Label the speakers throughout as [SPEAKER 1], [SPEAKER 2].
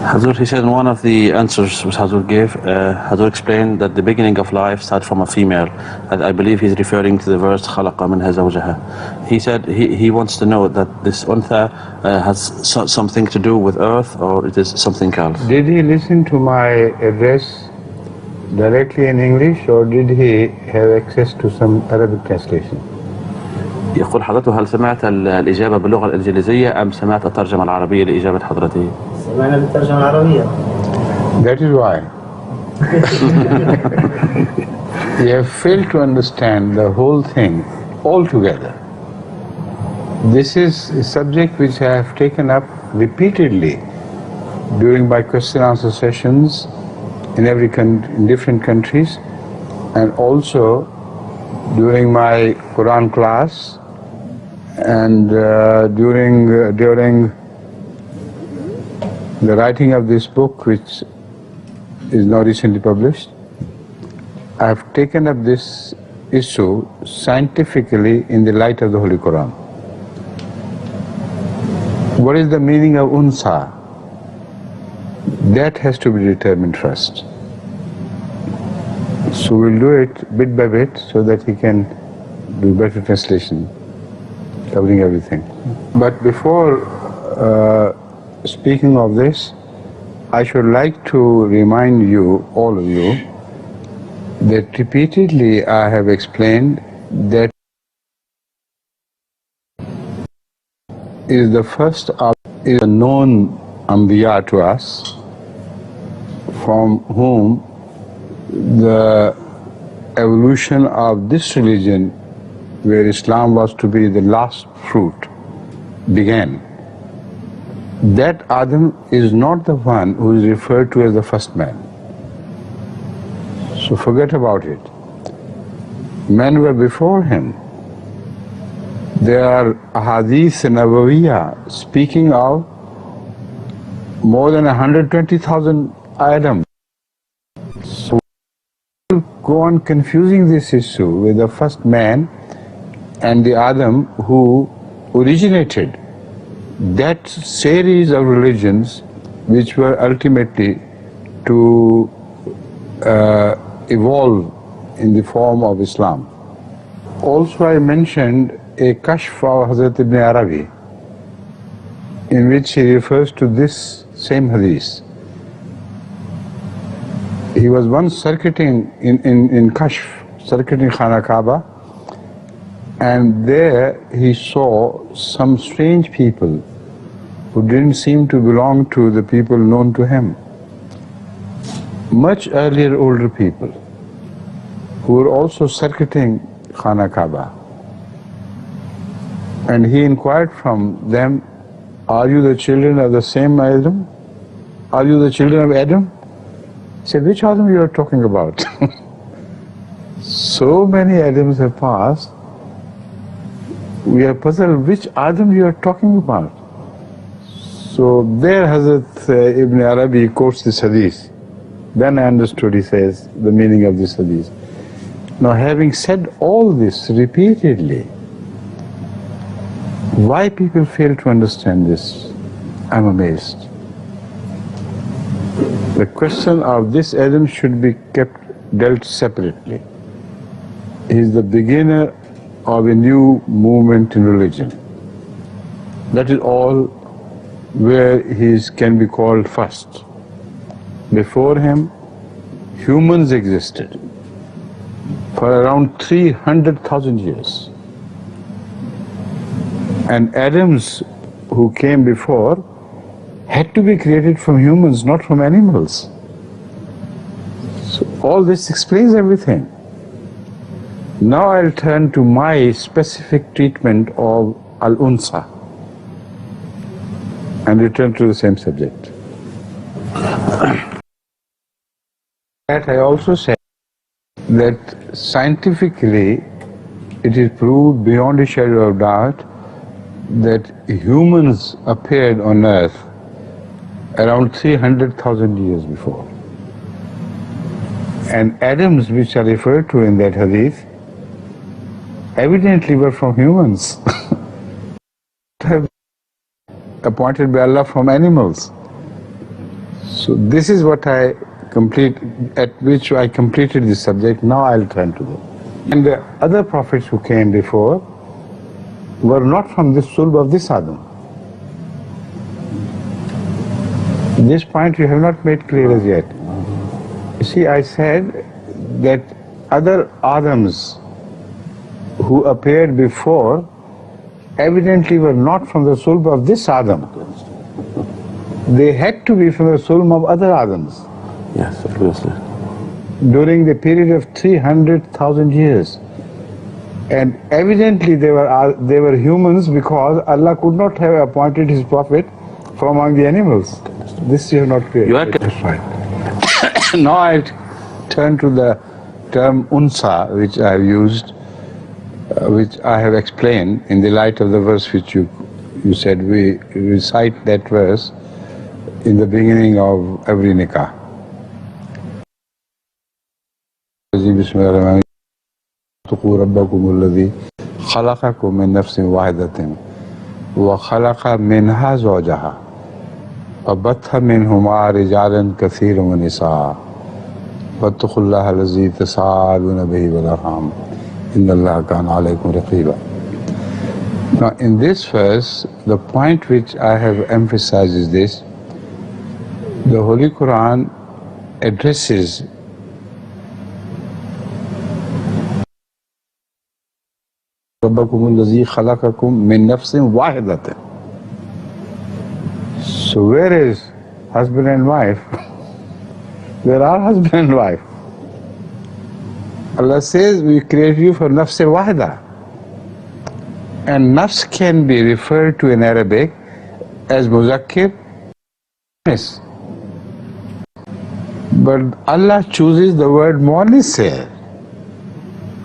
[SPEAKER 1] Hazur, he said in one of the answers which Hazur gave, Hazur explained that the beginning of life starts from a female. I believe he's referring to the verse خَلَقَ مِنْهَا زَوْجَهَا. He said he wants to know that this untha has something to do with earth, or it is something else.
[SPEAKER 2] Did he listen to my address directly in English, or did he have access to some Arabic translation?
[SPEAKER 1] يقول حضرته هل سمعت الإجابة باللغة الإنجليزية أم سمعت الترجمة العربية لإجابة حضرته؟
[SPEAKER 3] سمعنا بالترجمة العربية.
[SPEAKER 2] That is why. You have failed to understand the whole thing altogether. This is a subject which I have taken up repeatedly during my question answer sessions in different countries, and also during my Quran class, and during the writing of this book, which is now recently published. I have taken up this issue scientifically in the light of the Holy Quran. What is the meaning of unsa? That has to be determined first. So we'll do it bit by bit so that he can do better translation, covering everything. But before speaking of this, I should like to remind you, all of you, that repeatedly I have explained that is the first of is a known Anbiya to us, from whom the evolution of this religion, where Islam was to be the last fruit, began. That Adam is not the one who is referred to as the first man. So forget about it. Men were before him. There are Hadith Nabawiyya speaking of more than 120,000 Adam. So go on confusing this issue with the first man and the Adam who originated that series of religions which were ultimately to evolve in the form of Islam. Also I mentioned a kashf of Hazrat Ibn Arabi, in which he refers to this same hadith. He was once circuiting in kashf, circuiting Khana Kaaba, and there he saw some strange people who didn't seem to belong to the people known to him. Much earlier older people who were also circuiting Khana Kaaba. And he inquired from them, are you the children of the same Adam? Are you the children of Adam? He said, which Adam you are talking about? So many Adams have passed, we are puzzled which Adam you are talking about. So there Hazrat Ibn Arabi quotes this hadith. Then I understood, he says, the meaning of this hadith. Now having said all this repeatedly, why people fail to understand this, I'm amazed. The question of this Adam should be dealt separately. He is the beginner of a new movement in religion. That is all where he can be called first. Before him, humans existed for around 300,000 years. And Adams who came before had to be created from humans, not from animals. So all this explains everything. Now I'll turn to my specific treatment of al-unsa and return to the same subject. That I also said that scientifically it is proved beyond a shadow of doubt that humans appeared on earth around 300,000 years before. And Adams, which are referred to in that hadith, evidently were from humans. Have appointed by Allah from animals. So this is what at which I completed this subject. Now I'll turn to them. And the other prophets who came before were not from this sulb of this Adam. This point you have not made clear as yet. You see, I said that other Adams who appeared before evidently were not from the sulb of this Adam. They had to be from the sulb of other Adams.
[SPEAKER 1] Yes, obviously.
[SPEAKER 2] During the period of 300,000 years. And evidently they were humans because Allah could not have appointed His Prophet from among the animals. This you have not clear. That's right. Now I turn to the term unsa, which I have used, which I have explained in the light of the verse which you said we recite that verse in the beginning of every nikah. اتقوا ربكم الذي خلقكم من نفس واحدة وخلق منها زوجها وبث منهما رجالا كثيرا ونساء واتقوا الله الذي تساءلون به والأرحام إن الله كان عليكم رقيبا. Now in this verse, the point which I have emphasized is this: the Holy Quran addresses ربكم الذي خلقكم من نفس واحدة. So where is husband and wife? There are husband and wife. Allah says we create you for nafs wahida. And nafs can be referred to in Arabic as muzakkir. Yes. But Allah chooses the word muannas here.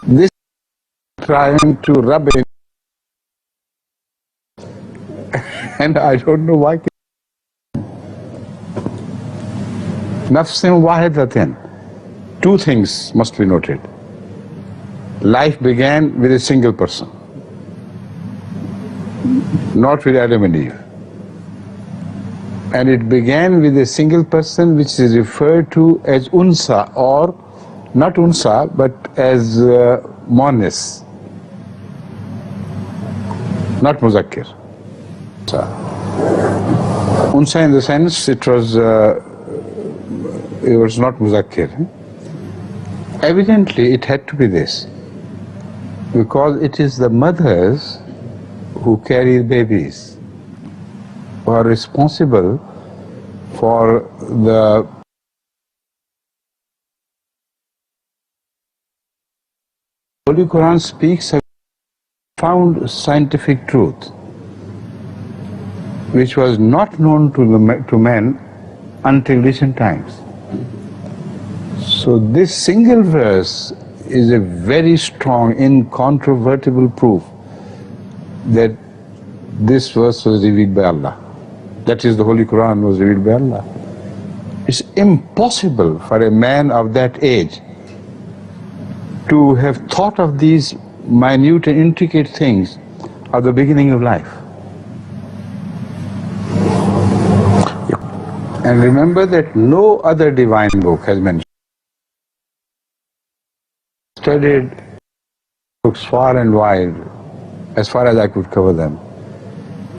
[SPEAKER 2] This trying to rub it, and I don't know why. Nafsin wahidatin. Two things must be noted. Life began with a single person, not with Adam and Eve. And it began with a single person which is referred to as unsa, or not unsa but as muannas, not muzakkir. Unsa in the sense it was not muzakkir. Evidently it had to be this, because it is the mothers who carry babies, who are responsible for the Holy Quran speaks of profound scientific truth which was not known to men until recent times. So this single verse is a very strong, incontrovertible proof that this verse was revealed by Allah. That is, the Holy Quran was revealed by Allah. It's impossible for a man of that age to have thought of these minute and intricate things at the beginning of life. And remember that no other divine book has mentioned. Studied books far and wide, as far as I could cover them.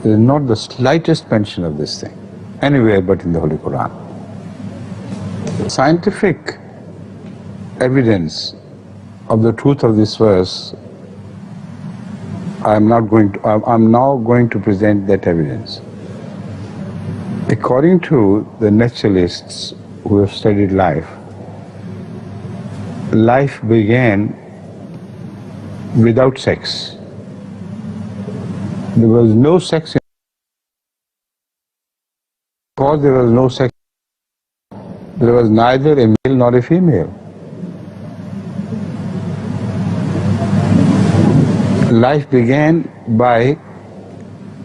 [SPEAKER 2] There is not the slightest mention of this thing anywhere but in the Holy Quran. Scientific evidence of the truth of this verse, I'm now going to present that evidence. According to the naturalists who have studied life, life began without sex. There was no sex. Because there was no sex, there was neither a male nor a female. Life began by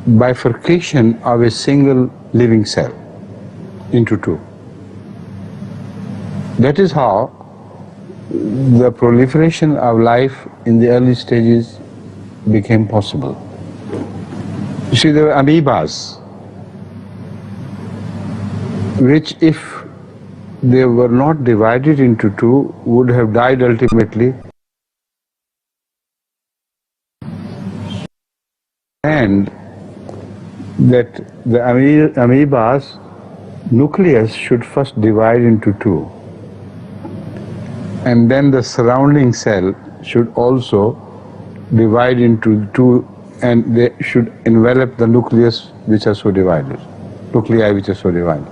[SPEAKER 2] bifurcation of a single living cell into two. That is how the proliferation of life in the early stages became possible. You see, there were amoebas. which if they were not divided into two would have died ultimately, and that the amoeba's nucleus should first divide into two, and then the surrounding cell should also divide into two, and they should envelop the nucleus which are so divided, nuclei which are so divided.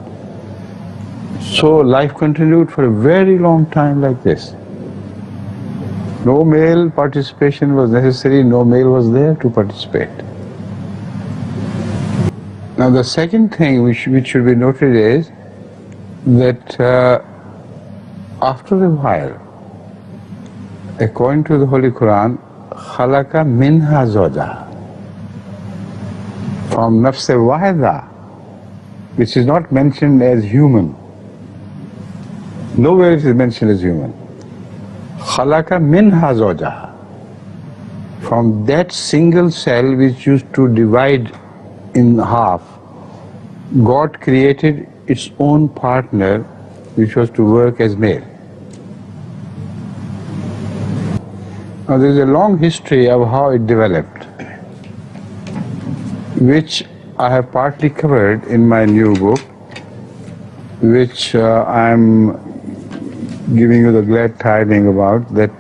[SPEAKER 2] So life continued for a very long time like this. No male participation was necessary, no male was there to participate. Now the second thing which should be noted is that after a while, according to the Holy Quran, khalaqa minha zawjaha, from nafs wahida, which is not mentioned as human. Nowhere it is mentioned as human. Khalaqa minha zawjaha, from that single cell which used to divide in half, God created its own partner which was to work as male. Now there is a long history of how it developed, which I have partly covered in my new book, which I am giving you the glad tidings about, that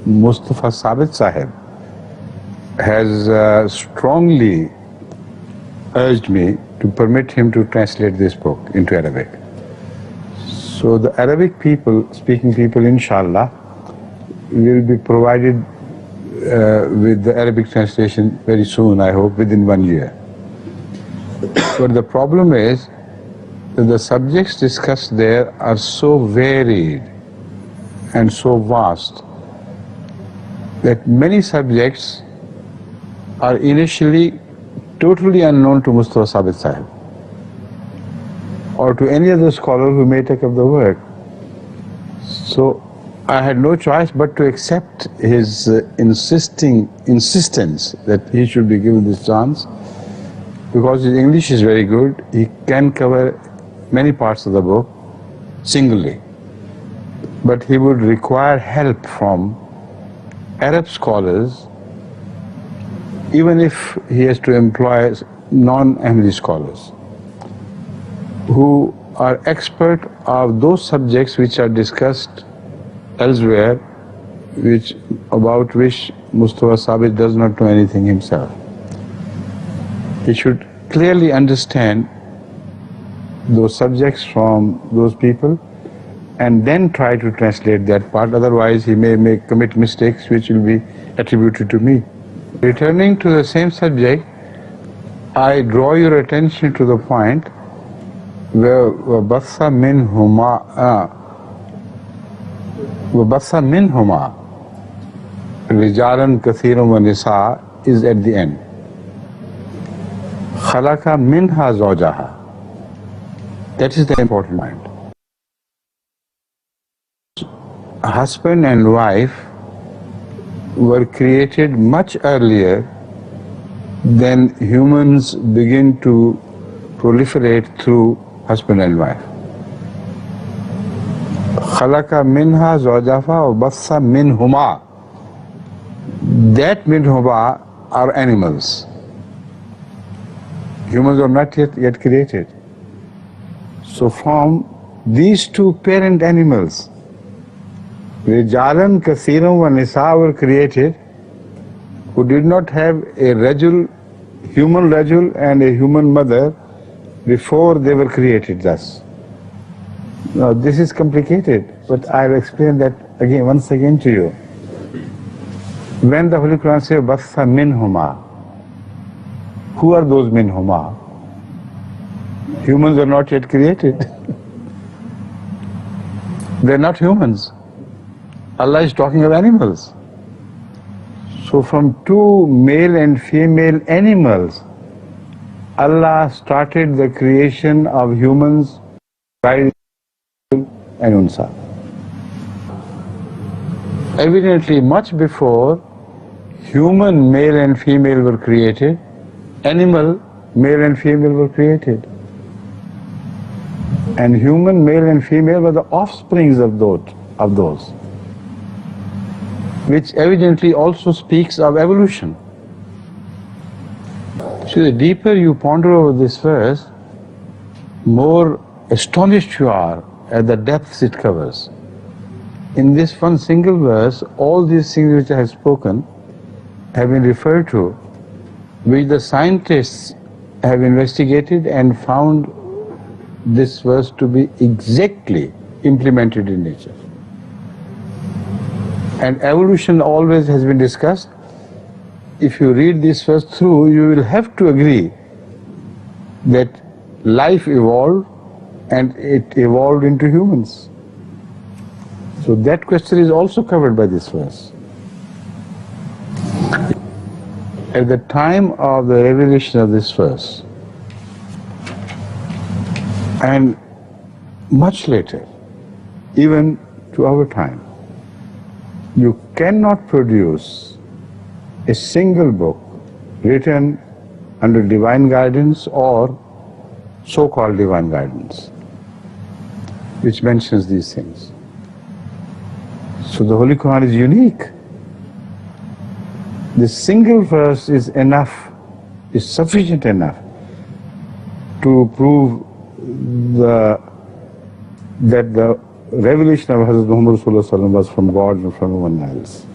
[SPEAKER 2] Mustafa Sabit Sahib has strongly urged me to permit him to translate this book into Arabic. So the Arabic people, speaking people, inshallah, will be provided with the Arabic translation very soon, I hope, within 1 year. But the problem is that the subjects discussed there are so varied and so vast that many subjects are initially totally unknown to Mustafa Sabit Sahib or to any other scholar who may take up the work. So I had no choice but to accept his insistence that he should be given this chance, because his English is very good. He can cover many parts of the book singly, but he would require help from Arab scholars, even if he has to employ non-Ahmadi scholars who are expert of those subjects which are discussed elsewhere, about which Mustafa Sabit does not know anything himself. He should clearly understand those subjects from those people and then try to translate that part, otherwise he may commit mistakes which will be attributed to me. Returning to the same subject, I draw your attention to the point where وَبَثَّ مِنْهُمَا رِجَالًا كَثِيرًا وَنِسَاءً is at the end. خَلَقَ مِنْهَا زَوْجَهَا. That is the important point. Husband and wife were created much earlier than humans begin to proliferate through husband and wife. خَلَقَ مِنْهَا زَوْجَهَا وَبَثَّ مِنْهُمَا. That minhuma are animals. Humans are not yet created. So from these two parent animals, Rijalan, Kasiram wa Nisa were created, who did not have a human rajul and a human mother before they were created thus. Now this is complicated, but I'll explain that once again to you. When the Holy Quran says Batha minhuma, who are those minhuma? Humans are not yet created. They're not humans. Allah is talking of animals. So from two male and female animals, Allah started the creation of humans by and unsa. Evidently, much before human male and female were created, animal male and female were created. And human, male and female, were the offsprings of those, which evidently also speaks of evolution. So the deeper you ponder over this verse, more astonished you are at the depths it covers. In this one single verse, all these things which I have spoken have been referred to, which the scientists have investigated and found this verse to be exactly implemented in nature. And evolution always has been discussed. If you read this verse through, you will have to agree that life evolved and it evolved into humans. So that question is also covered by this verse. At the time of the revelation of this verse, and much later, even to our time, you cannot produce a single book written under divine guidance or so-called divine guidance, which mentions these things. So the Holy Quran is unique. This single verse is enough, is sufficient enough to prove that the revelation of Hazrat Muhammad Sallallahu Alaihi Wasallam was from God and from no one else.